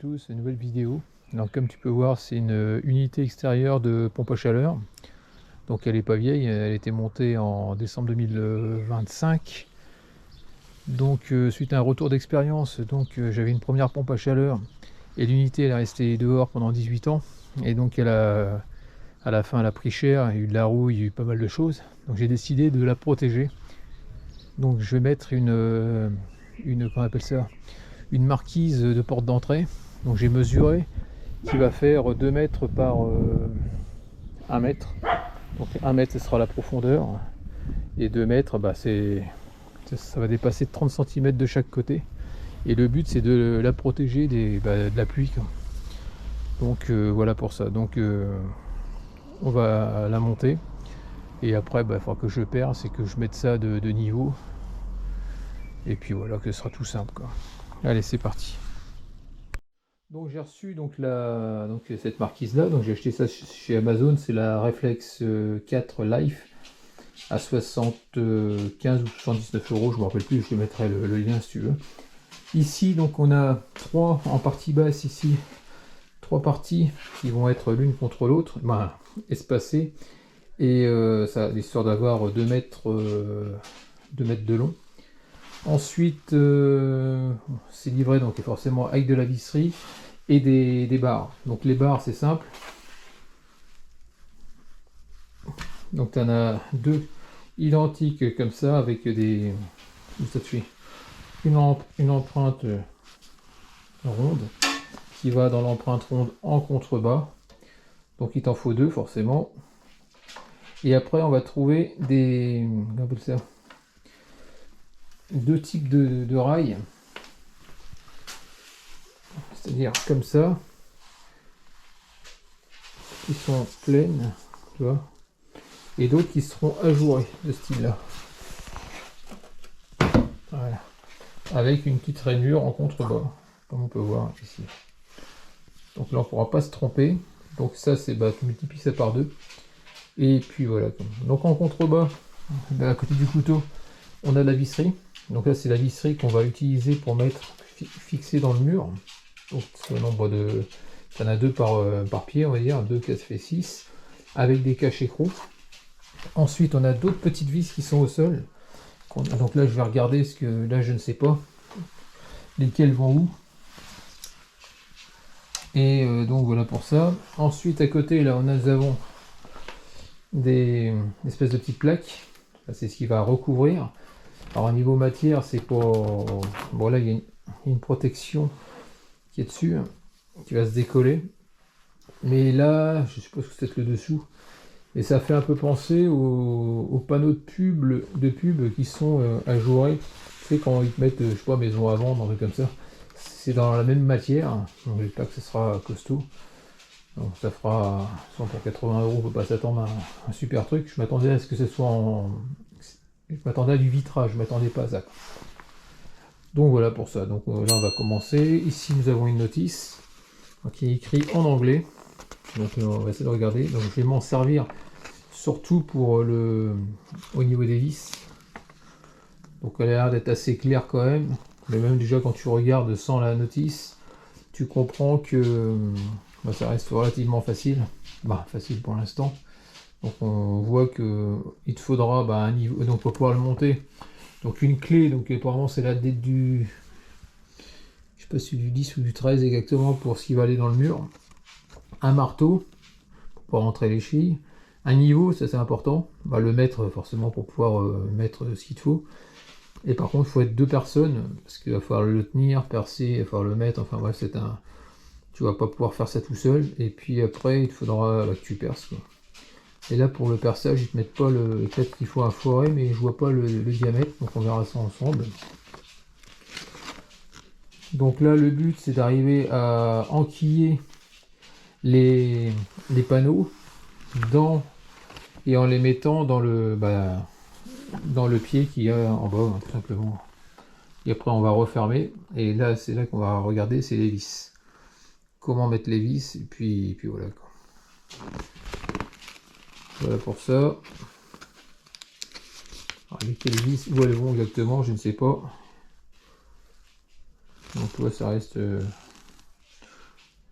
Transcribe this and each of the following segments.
tous, nouvelle vidéo. Alors comme tu peux voir, c'est une unité extérieure de pompe à chaleur. Donc elle n'est pas vieille, elle a été montée en décembre 2025. Donc suite à un retour d'expérience, j'avais une première pompe à chaleur et l'unité elle est restée dehors pendant 18 ans. Et donc à la fin elle a pris cher, il y a eu de la rouille, il y a eu pas mal de choses. Donc j'ai décidé de la protéger. Donc je vais mettre comment on appelle ça, une marquise de porte d'entrée. Donc j'ai mesuré, qui va faire 2 mètres par 1 mètre. Donc 1 mètre ce sera la profondeur et 2 mètres ça va dépasser 30 cm de chaque côté. Et le but c'est de la protéger de la pluie quoi. Donc voilà pour ça. Donc on va la monter et après il faudra que je perce et que je mette ça de niveau. Et puis voilà, que ce sera tout simple quoi. Allez, c'est parti. Donc j'ai reçu cette marquise là, donc j'ai acheté ça chez Amazon, c'est la Reflex 4 Life à 75 ou 79 euros, je me rappelle plus, je te mettrai le lien si tu veux. Ici donc on a trois en partie basse ici, trois parties qui vont être l'une contre l'autre, espacées, et ça histoire d'avoir 2 mètres de long. Ensuite, c'est livré donc forcément avec de la visserie et des barres. Donc les barres, c'est simple. Donc tu en as deux identiques comme ça avec des... une empreinte ronde qui va dans l'empreinte ronde en contrebas. Donc il t'en faut deux forcément. Et après on va trouver deux types de rails, c'est-à-dire comme ça, qui sont pleines, tu vois, et d'autres qui seront ajourées de ce style là, voilà, avec une petite rainure en contrebas comme on peut voir ici. Donc là on pourra pas se tromper. Donc ça c'est tu multiplies ça par 2 et puis voilà. Donc en contrebas, à côté du couteau, on a la visserie. Donc là c'est la visserie qu'on va utiliser pour mettre fixée dans le mur. Donc c'est le nombre de... Il y en a 2 par pied, on va dire, 2, 4 fait 6, avec des caches-écrous. Ensuite on a d'autres petites vis qui sont au sol. Donc là je vais regarder, parce que là je ne sais pas lesquelles vont où. Et donc voilà pour ça. Ensuite à côté là nous avons des espèces de petites plaques. C'est ce qui va recouvrir. Alors au niveau matière, c'est pour... Bon là il y a une protection qui est dessus, qui va se décoller. Mais là, je suppose que c'est peut-être le dessous. Et ça fait un peu penser aux panneaux de pub qui sont ajourés. Tu sais, quand ils te mettent, je sais pas, maison à vendre, un truc comme ça. C'est dans la même matière. Donc j'espère que ce sera costaud. Donc ça fera, pour 80 euros, on peut pas s'attendre à un super truc. Je m'attendais à ce que ce soit je m'attendais à du vitrage, je m'attendais pas à ça. Donc voilà pour ça. Donc là on va commencer. Ici nous avons une notice qui est écrite en anglais. Donc on va essayer de regarder. Donc je vais m'en servir surtout pour au niveau des vis. Donc elle a l'air d'être assez claire quand même. Mais même déjà quand tu regardes sans la notice, tu comprends que ça reste relativement facile. Facile pour l'instant. Donc on voit que il te faudra un niveau, donc pour pouvoir le monter. Donc une clé, donc apparemment c'est la date du... Je sais pas si du 10 ou du 13 exactement pour ce qui va aller dans le mur. Un marteau pour pouvoir rentrer les chevilles. Un niveau, ça c'est important. On va le mettre forcément pour pouvoir mettre ce qu'il te faut. Et par contre il faut être 2 personnes, parce qu'il va falloir le tenir, percer, il va falloir le mettre, enfin bref c'est un... Tu vas pas pouvoir faire ça tout seul. Et puis après il te faudra que tu perces quoi. Et là pour le perçage ils te mettent pas le... Peut-être qu'il faut un foret mais je vois pas le diamètre, donc on verra ça ensemble. Donc là le but c'est d'arriver à enquiller les panneaux et en les mettant dans le pied qu'il y a en bas tout simplement. Et après on va refermer et là c'est là qu'on va regarder, c'est les vis. Comment mettre les vis et puis voilà quoi. Voilà pour ça. Alors, lesquelles vis, où elles vont exactement, je ne sais pas. Donc toi ça reste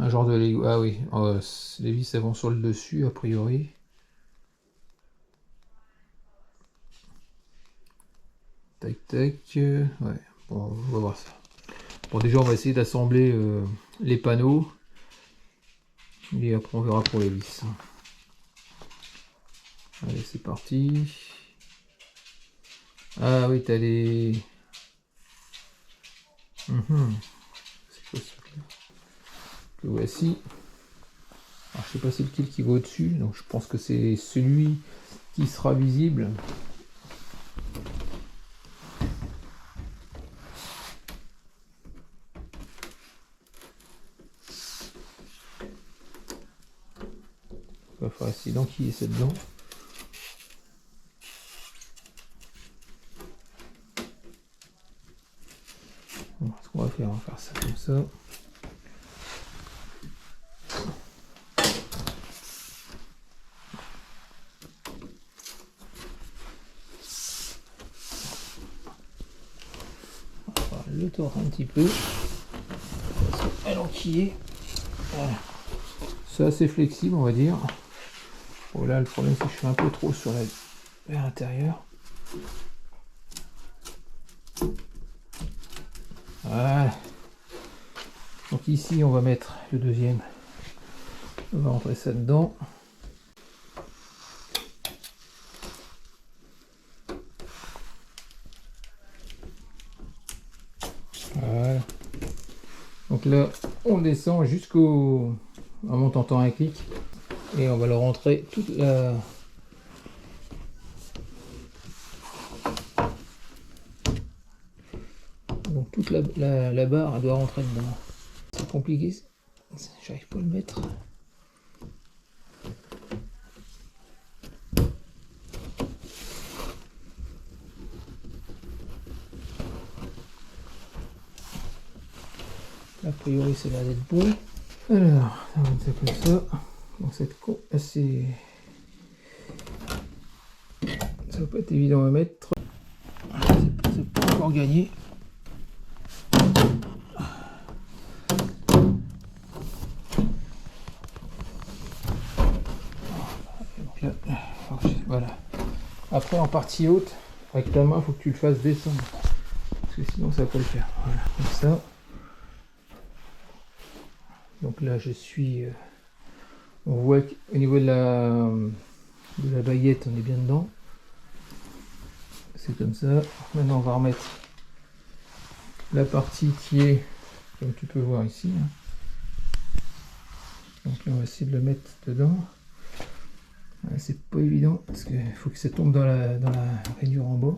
Un genre de Lego. Ah oui, les vis elles vont sur le dessus a priori. Tac tac. Ouais, bon, on va voir ça. Bon, déjà on va essayer d'assembler les panneaux. Et après on verra pour les vis. Allez, c'est parti. Ah oui, t'as les... C'est quoi ce truc-là? Le voici. Alors, je sais pas c'est lequel qui va au-dessus, donc je pense que c'est celui qui sera visible. Il va falloir essayer d'enquiller ça dedans. Bon, ce qu'on va faire, on va faire ça comme ça. On va le tordre un petit peu. À l'enquiller. Voilà. C'est assez flexible, on va dire. Bon, là, le problème, c'est que je suis un peu trop sur vers l'intérieur. Voilà. Donc ici, on va mettre le deuxième. On va rentrer ça dedans. Voilà. Donc là, on descend jusqu'au... en montant un clic. Et on va le rentrer toute la... Donc toute la barre elle doit rentrer dedans. C'est compliqué, j'arrive pas à le mettre. A priori ça a l'air d'être bon. Alors, on va mettre ça comme ça. Donc cette assez... ça va pas être évident à mettre. C'est pas encore gagné. Voilà. Après en partie haute, avec ta main, il faut que tu le fasses descendre. Parce que sinon ça va pas le faire. Voilà, comme ça. Donc là je suis... on voit qu'au niveau de la baguette, on est bien dedans. C'est comme ça. Maintenant on va remettre la partie qui est, comme tu peux voir ici. Donc là on va essayer de le mettre dedans. C'est pas évident parce qu'il faut que ça tombe dans la rainure en bas.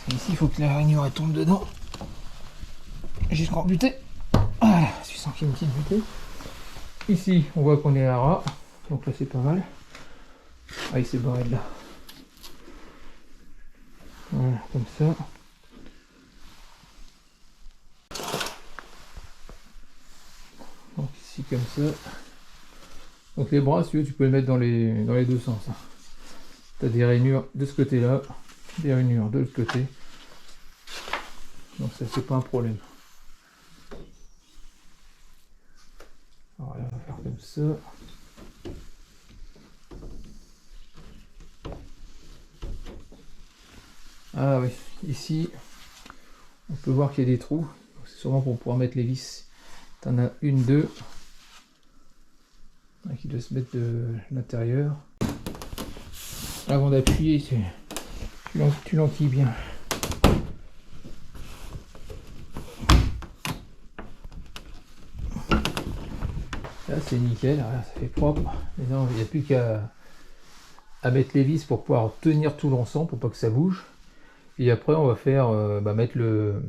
Ici il faut que la rainure elle tombe dedans. Jusqu'en buté. Voilà, suffisant qu'il y ait une petite butée. Ici on voit qu'on est à ras. Donc là c'est pas mal. Ah il s'est barré de là. Voilà, comme ça. Donc ici comme ça. Donc les bras, si tu veux, tu peux les mettre dans les deux sens. Tu as des rainures de ce côté-là, des rainures de l'autre côté. Donc ça c'est pas un problème. Alors là, on va faire comme ça. Ah oui, ici, on peut voir qu'il y a des trous. C'est sûrement pour pouvoir mettre les vis. Tu en as une, deux. Qui doit se mettre de l'intérieur. Avant d'appuyer, tu l'enquilles bien. Là c'est nickel, ça fait propre. Maintenant il n'y a plus qu'à mettre les vis pour pouvoir tenir tout l'ensemble pour pas que ça bouge. Et après on va faire mettre le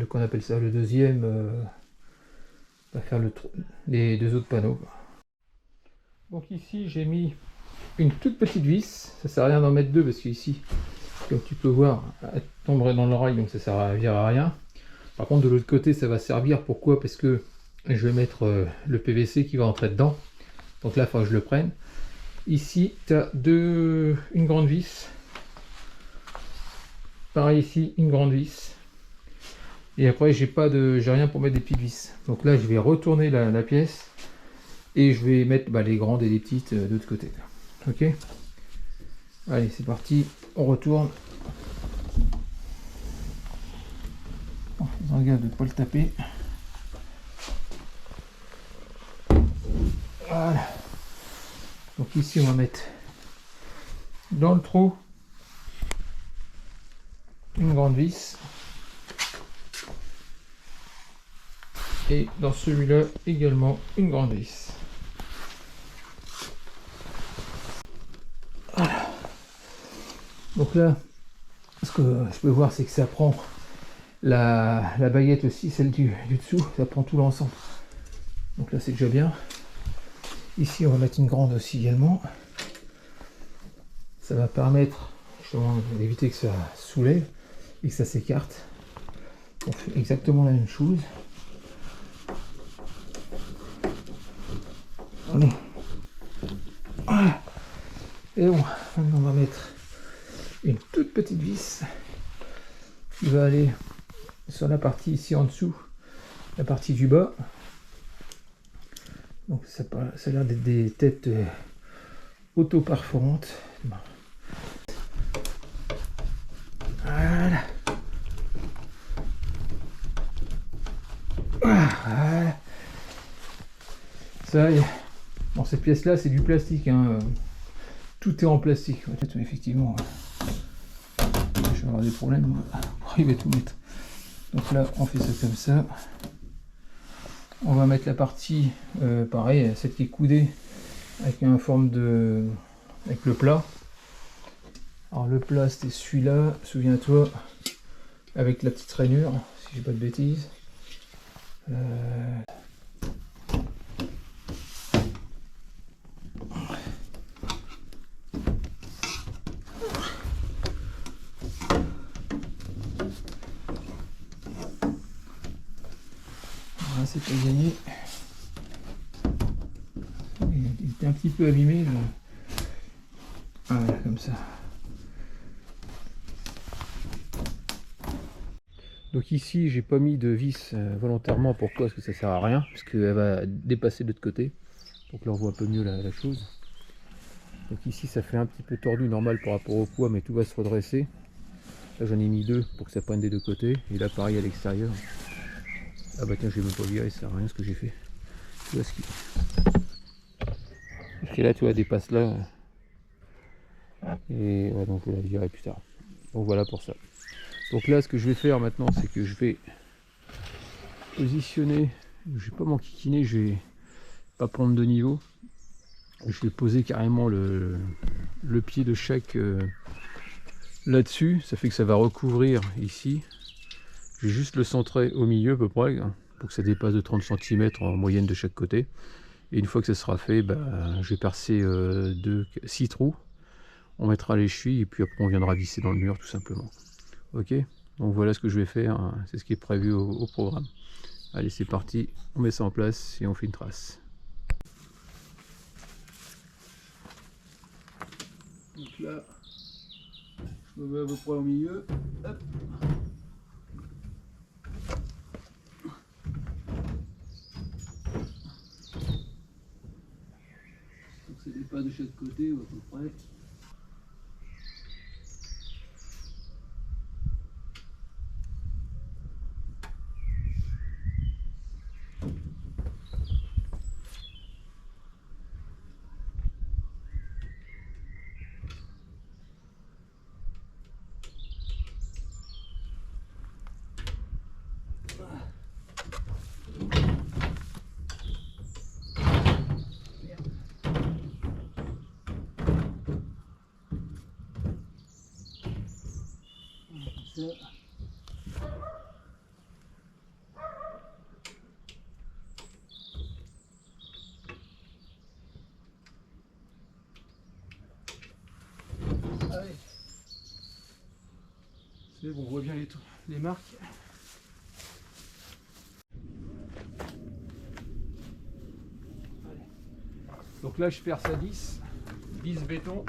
qu'on appelle ça le deuxième, on va faire les deux autres panneaux. Donc ici j'ai mis une toute petite vis, ça sert à rien d'en mettre deux parce qu'ici, comme tu peux voir, elle tomberait dans l'oreille donc ça sert à rien. Par contre de l'autre côté ça va servir, pourquoi? Parce que je vais mettre le PVC qui va entrer dedans, donc là il faut que je le prenne. Ici tu as une grande vis Pareil ici, une grande vis. Et après, j'ai rien pour mettre des petites vis. Donc là, je vais retourner la pièce et je vais mettre les grandes et les petites de l'autre côté. Ok. Allez, c'est parti. On retourne. Faisons gaffe de ne pas le taper. Voilà. Donc ici, on va mettre dans le trou une grande vis. Et dans celui-là également une grande vis. Voilà. Donc là, ce que je peux voir, c'est que ça prend la baguette aussi, celle du dessous, ça prend tout l'ensemble. Donc là, c'est déjà bien. Ici, on va mettre une grande aussi également. Ça va permettre justement d'éviter que ça soulève et que ça s'écarte. On fait exactement la même chose. Allez. Voilà. Et bon, maintenant on va mettre une toute petite vis qui va aller sur la partie ici en dessous, la partie du bas. Donc ça a l'air d'être des têtes auto-perforantes. Voilà. Voilà. Ça y est. Bon, cette pièce là c'est du plastique, hein. Tout est en plastique. Effectivement, je vais avoir des problèmes pour arriver à tout mettre. Donc là on fait ça comme ça. On va mettre la partie pareil, celle qui est coudée avec une forme de avec le plat. Alors le plat c'était celui-là, souviens-toi, avec la petite rainure, si j'ai pas de bêtises. Voilà, c'est pas gagné. Il était un petit peu abîmé là. Voilà, comme ça. Donc ici j'ai pas mis de vis volontairement. Pourquoi? Parce que ça sert à rien, puisqu'elle va dépasser de l'autre côté. Donc là on voit un peu mieux la chose. Donc ici ça fait un petit peu tordu, normal par rapport au poids, mais tout va se redresser. Là j'en ai mis deux pour que ça prenne des deux côtés. Et là pareil à l'extérieur. Ah bah tiens, je vais même pas virer, ça sert à rien ce que j'ai fait. Tu vois ce qui... Parce que là tu vois, dépasse là. Et ouais, donc je vais la virer plus tard. Donc voilà pour ça. Donc là ce que je vais faire maintenant, c'est que je vais positionner, je vais pas m'enquiquiner, je vais pas prendre de niveau. Je vais poser carrément le pied de chaque là-dessus. Ça fait que ça va recouvrir ici. Je vais juste le centrer au milieu à peu près, hein, pour que ça dépasse de 30 cm en moyenne de chaque côté. Et une fois que ça sera fait, je vais percer 6 trous. On mettra les chevilles et puis après on viendra visser dans le mur tout simplement. Ok, donc voilà ce que je vais faire, hein. C'est ce qui est prévu au programme. Allez, c'est parti, on met ça en place et on fait une trace. Donc là, je me mets à peu près au milieu. Hop. Donc ça dépasse de chaque côté ou à peu près. Allez. C'est bon, on voit bien les marques. Allez. Donc là je perce à 10 béton.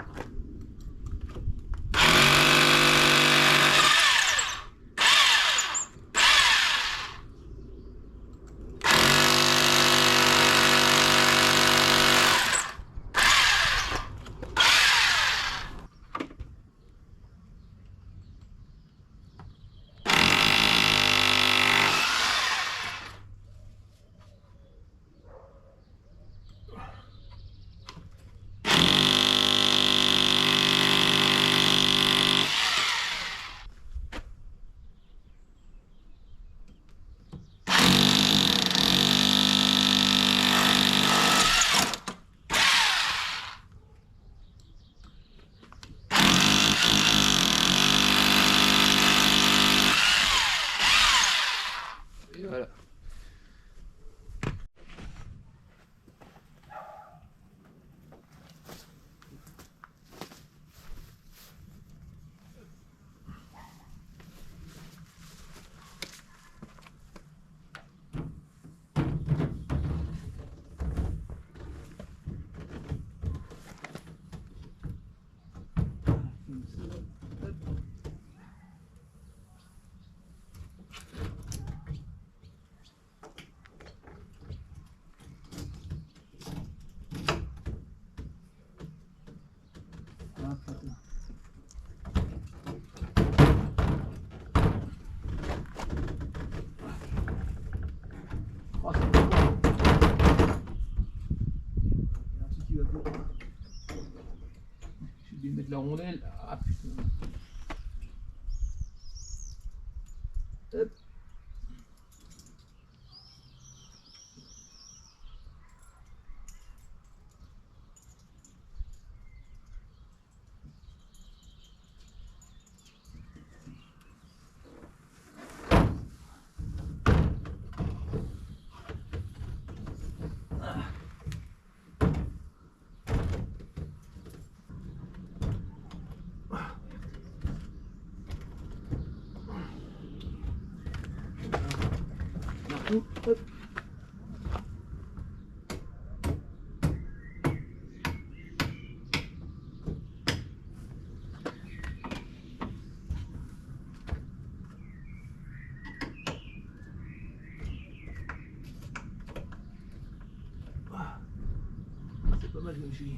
Oh, c'est pas bon. Il y a un truc qui va pas. J'ai oublié de mettre la rondelle. Ah putain. Hop. Marteau, hop. C'est pas mal comme je dis.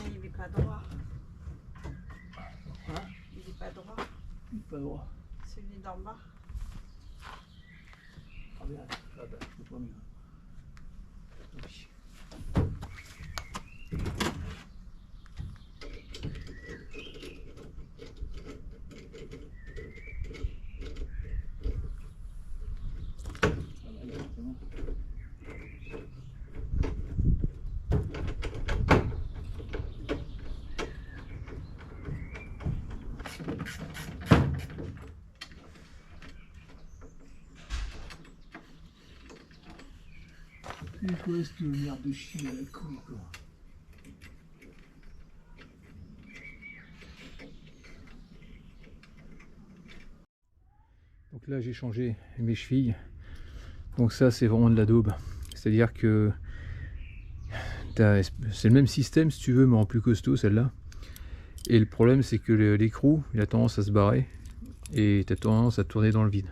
Il n'est pas droit. Hein? Il n'est pas droit. Il est pas droit. Celui d'en bas. Ah merde, ah bah, je peux pas mieux. Oui. C'est quoi cette merde de chien à la couille quoi? Donc là j'ai changé mes chevilles. Donc ça c'est vraiment de la daube. C'est-à-dire que c'est le même système si tu veux mais en plus costaud celle-là. Et le problème c'est que l'écrou il a tendance à se barrer et tu as tendance à tourner dans le vide.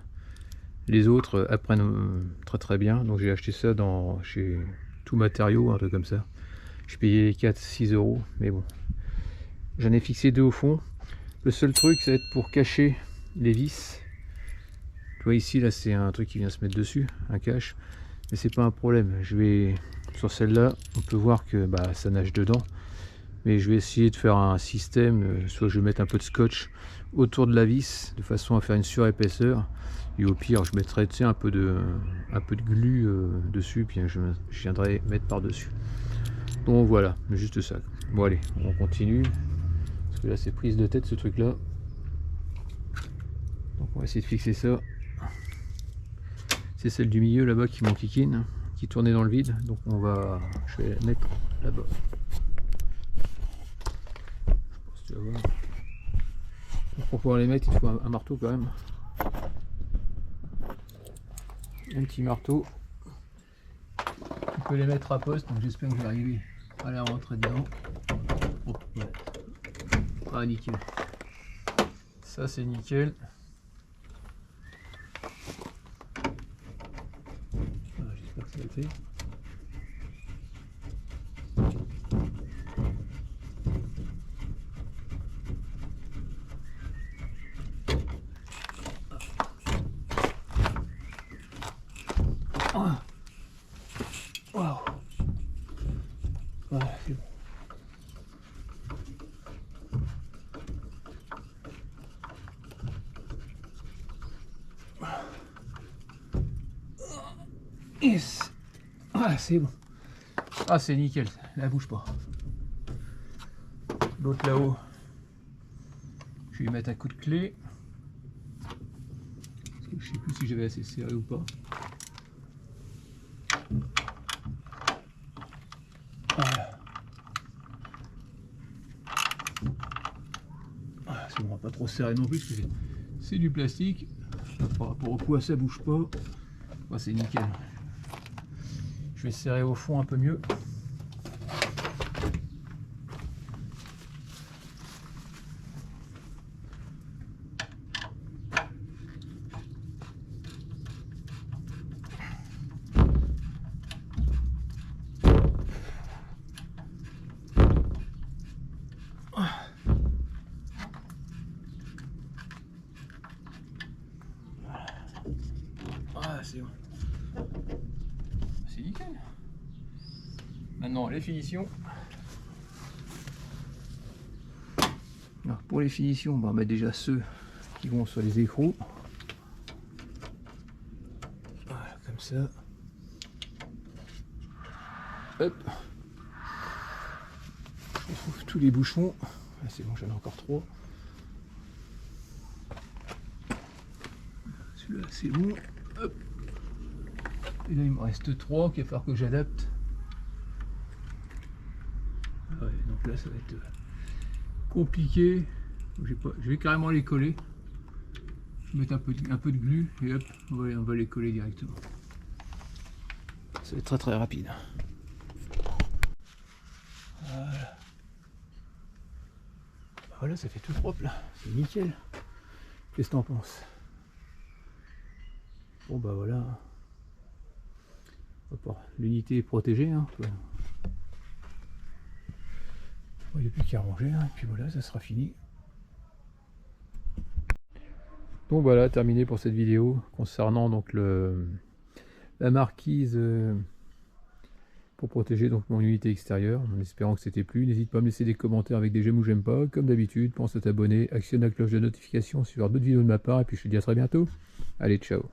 Les autres apprennent très très bien. Donc j'ai acheté ça chez Tout Matériaux, un truc comme ça. Je payais 4-6 euros, mais bon. J'en ai fixé deux au fond. Le seul truc, ça va être pour cacher les vis. Tu vois ici, là, c'est un truc qui vient se mettre dessus, un cache. Mais c'est pas un problème. Je vais sur celle-là, on peut voir que bah, ça nage dedans. Mais je vais essayer de faire un système, soit je vais mettre un peu de scotch autour de la vis, de façon à faire une surépaisseur. Et au pire, je mettrai un peu de glu dessus, puis je viendrai mettre par-dessus. Donc voilà, juste ça. Bon allez, on continue. Parce que là c'est prise de tête ce truc là. Donc on va essayer de fixer ça. C'est celle du milieu là-bas qui m'enquiquine, qui tournait dans le vide. Donc je vais la mettre là-bas. Tu vas voir. Donc pour pouvoir les mettre, il faut un marteau quand même. Un petit marteau. On peut les mettre à poste, donc j'espère que je vais arriver à la rentrer dedans. Oh, ouais. Ah nickel. Ça c'est nickel. Voilà, j'espère que ça le fait. Ah. Waouh. Voilà, c'est bon. Yes. Ah, c'est bon. Ah, c'est nickel. Là, bouge pas. L'autre là-haut, je vais lui mettre un coup de clé. Parce que je sais plus si j'avais assez serré ou pas. Voilà. C'est bon, on va pas trop serrer non plus parce que c'est du plastique. Par rapport au poids, ça bouge pas. Ouais, c'est nickel. Je vais serrer au fond un peu mieux. C'est bon. C'est nickel. Maintenant les finitions. Alors, pour les finitions, on va mettre déjà ceux qui vont sur les écrous. Voilà, comme ça. Hop. Je trouve tous les bouchons. Ah, c'est bon, j'en ai encore 3. Celui-là c'est bon. Hop. Et là il me reste 3 qu'il va falloir que j'adapte. Ouais, donc là ça va être compliqué. Je vais carrément les coller. Je vais mettre un peu de glu et hop, on va les coller directement. Ça va être très très rapide. Voilà. Voilà, ça fait tout propre là. C'est nickel. Qu'est-ce que t'en penses? Bon bah voilà. L'unité est protégée. Hein. Il n'y a plus qu'à ranger. Hein. Et puis voilà, ça sera fini. Donc voilà, terminé pour cette vidéo concernant donc la marquise pour protéger donc mon unité extérieure, en espérant que c'était plu. N'hésite pas à me laisser des commentaires avec des j'aime ou j'aime pas. Comme d'habitude, pense à t'abonner, actionne la cloche de notification, suivre d'autres vidéos de ma part, et puis je te dis à très bientôt. Allez, ciao.